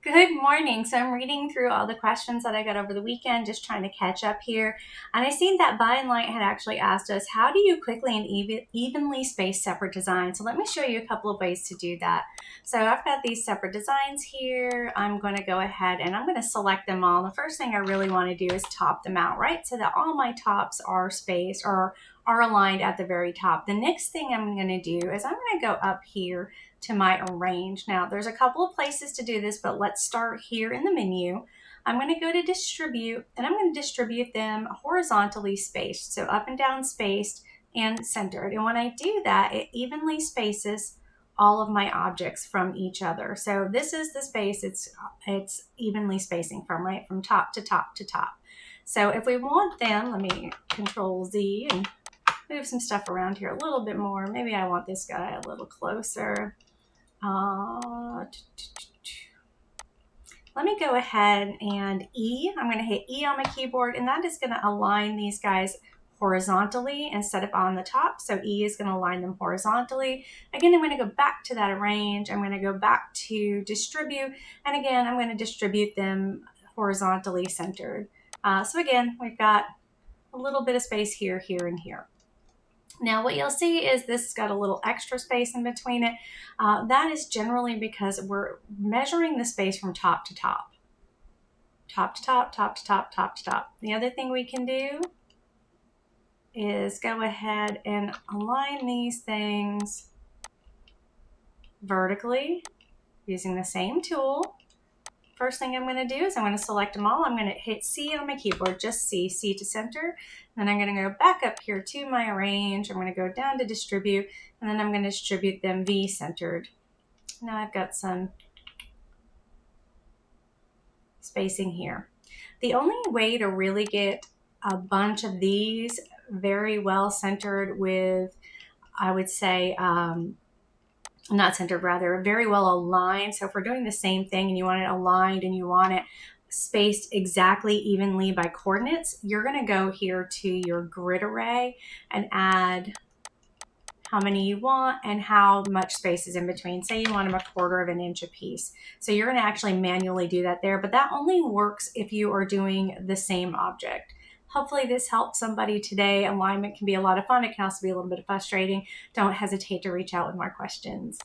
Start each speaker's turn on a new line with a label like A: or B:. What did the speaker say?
A: Good morning. So I'm reading through all the questions that I got over the weekend, just trying to catch up here. And I seen that By and Light had actually asked us, how do you quickly and evenly space separate designs? So let me show you a couple of ways to do that. So I've got these separate designs here. I'm going to go ahead and I'm going to select them all. The first thing I really want to do is top them out, right? So that all my tops are spaced or are aligned at the very top. The next thing I'm going to do is I'm going to go up here to my arrange. Now there's a couple of places to do this, but let's start here in the menu. I'm going to go to distribute and I'm going to distribute them horizontally spaced. So up and down spaced and centered. And when I do that, it evenly spaces all of my objects from each other. So this is the space it's evenly spacing from top to top to top. So if we want them, let me Control Z and move some stuff around here a little bit more. Maybe I want this guy a little closer. Let me go ahead and E. I'm going to hit E on my keyboard, and that is going to align these guys horizontally instead of on the top. So E is going to align them horizontally. Again, I'm going to go back to that arrange. I'm going to go back to distribute. And again, I'm going to distribute them horizontally centered. So again, we've got a little bit of space here, here, and here. Now what you'll see is this has got a little extra space in between it. That is generally because we're measuring the space from top to top. Top to top, top to top, top to top. The other thing we can do is go ahead and align these things vertically using the same tool. First thing I'm going to do is I'm going to select them all. I'm going to hit C on my keyboard, just C, C to center. Then I'm going to go back up here to my arrange. I'm going to go down to distribute, and then I'm going to distribute them V centered. Now I've got some spacing here. The only way to really get a bunch of these very well centered with, I would say, not centered, rather, very well aligned. So if we're doing the same thing and you want it aligned and you want it spaced exactly evenly by coordinates, you're going to go here to your grid array and add how many you want and how much space is in between. Say you want them 1/4 of an inch a piece. So you're going to actually manually do that there, but that only works if you are doing the same object. Hopefully this helps somebody today. Alignment can be a lot of fun. It can also be a little bit frustrating. Don't hesitate to reach out with more questions.